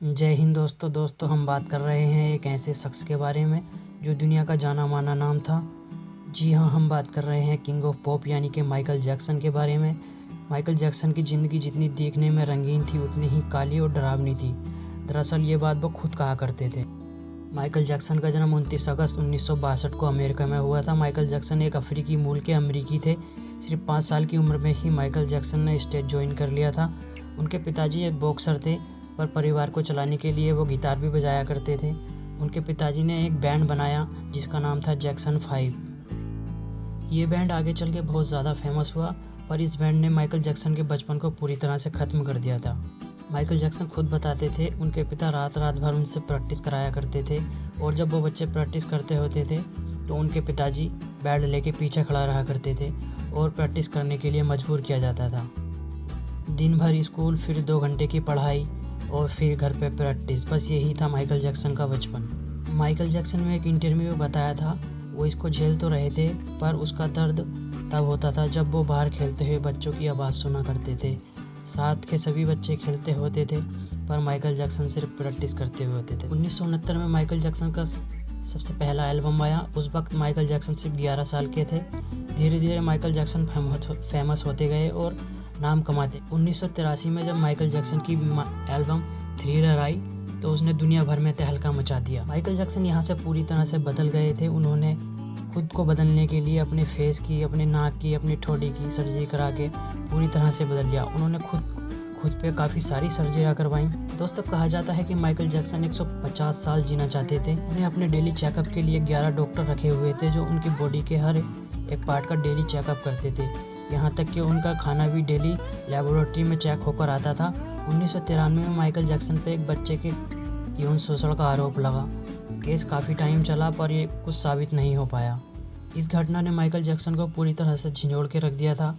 जय हिंद दोस्तों हम बात कर रहे हैं एक ऐसे शख्स के बारे में जो दुनिया का जाना माना नाम था। जी हाँ, हम बात कर रहे हैं किंग ऑफ पॉप यानी कि माइकल जैक्सन के बारे में। माइकल जैक्सन की ज़िंदगी जितनी देखने में रंगीन थी उतनी ही काली और डरावनी थी। दरअसल ये बात वो खुद कहा करते थे। माइकल जैक्सन का जन्म 29 अगस्त 1962 को अमेरिका में हुआ था। माइकल जैक्सन एक अफ्रीकी मूल के अमरीकी थे। सिर्फ 5 साल की उम्र में ही माइकल जैक्सन ने स्टेज ज्वाइन कर लिया था। उनके पिताजी एक बॉक्सर थे, पर परिवार को चलाने के लिए वो गिटार भी बजाया करते थे। उनके पिताजी ने एक बैंड बनाया जिसका नाम था जैक्सन 5। ये बैंड आगे चल के बहुत ज़्यादा फेमस हुआ, पर इस बैंड ने माइकल जैक्सन के बचपन को पूरी तरह से ख़त्म कर दिया था। माइकल जैक्सन खुद बताते थे उनके पिता रात रात भर उनसे प्रैक्टिस कराया करते थे, और जब वो बच्चे प्रैक्टिस करते होते थे तो उनके पिताजी बैट लेके पीछे खड़ा रहा करते थे और प्रैक्टिस करने के लिए मजबूर किया जाता था। दिन भर स्कूल, फिर 2 घंटे की पढ़ाई और फिर घर पे प्रैक्टिस, बस यही था माइकल जैक्सन का बचपन। माइकल जैक्सन में एक इंटरव्यू में बताया था वो इसको झेल तो रहे थे, पर उसका दर्द तब होता था जब वो बाहर खेलते हुए बच्चों की आवाज़ सुना करते थे। साथ के सभी बच्चे खेलते होते थे, पर माइकल जैक्सन सिर्फ प्रैक्टिस करते हुए होते थे। 1969 में माइकल जैक्सन का सबसे पहला एल्बम आया। उस वक्त माइकल जैक्सन सिर्फ 11 साल के थे। धीरे धीरे माइकल जैक्सन फेमस होते गए और नाम कमाते। 1983 में जब माइकल जैक्सन की एल्बम थ्रिलर आई तो उसने दुनिया भर में तहलका मचा दिया। माइकल जैक्सन यहाँ से पूरी तरह से बदल गए थे। उन्होंने खुद को बदलने के लिए अपने फेस की, अपने नाक की, अपनी ठोड़ी की सर्जरी करा के पूरी तरह से बदल लिया। उन्होंने खुद पे काफ़ी सारी सर्जरियाँ करवाई। दोस्तों, कहा जाता है कि माइकल जैक्सन 150 साल जीना चाहते थे। उन्हें अपने डेली चेकअप के लिए 11 डॉक्टर रखे हुए थे जो उनकी बॉडी के हर एक पार्ट का डेली चेकअप करते थे। यहाँ तक कि उनका खाना भी डेली लेबोरेटरी में चेक होकर आता था। 1993 में माइकल जैक्सन पे एक बच्चे के यौन शोषण का आरोप लगा। केस काफ़ी टाइम चला, पर ये कुछ साबित नहीं हो पाया। इस घटना ने माइकल जैक्सन को पूरी तरह से झिंझोड़ के रख दिया था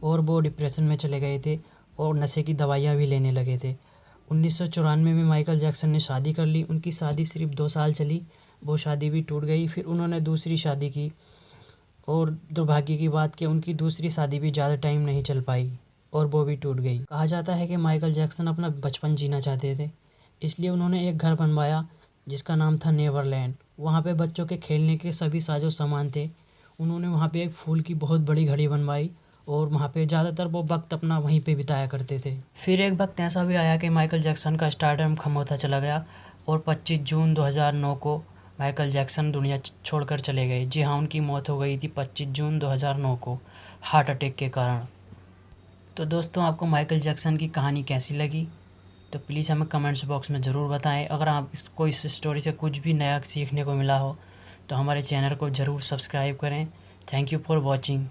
और वो डिप्रेशन में चले गए थे और नशे की दवाइयाँ भी लेने लगे थे। 1994 में माइकल जैक्सन ने शादी कर ली। उनकी शादी सिर्फ 2 साल चली, वो शादी भी टूट गई। फिर उन्होंने दूसरी शादी की और दुर्भाग्य की बात कि उनकी दूसरी शादी भी ज़्यादा टाइम नहीं चल पाई और वो भी टूट गई। कहा जाता है कि माइकल जैक्सन अपना बचपन जीना चाहते थे, इसलिए उन्होंने एक घर बनवाया जिसका नाम था नेवरलैंड। वहाँ पे बच्चों के खेलने के सभी साजो सामान थे। उन्होंने वहाँ पे एक फूल की बहुत बड़ी घड़ी बनवाई और वहाँ पे ज़्यादातर वो वक्त अपना वहीं पे बिताया करते थे। फिर एक वक्त ऐसा भी आया कि माइकल जैक्सन का स्टारडम खत्म होता चला गया और 25 जून 2009 को माइकल जैक्सन दुनिया छोड़कर चले गए। जी हाँ, उनकी मौत हो गई थी 25 जून 2009 को हार्ट अटैक के कारण। तो दोस्तों, आपको माइकल जैक्सन की कहानी कैसी लगी तो प्लीज़ हमें कमेंट्स बॉक्स में ज़रूर बताएं। अगर आपको इस स्टोरी से कुछ भी नया सीखने को मिला हो तो हमारे चैनल को ज़रूर सब्सक्राइब करें। Thank you for watching.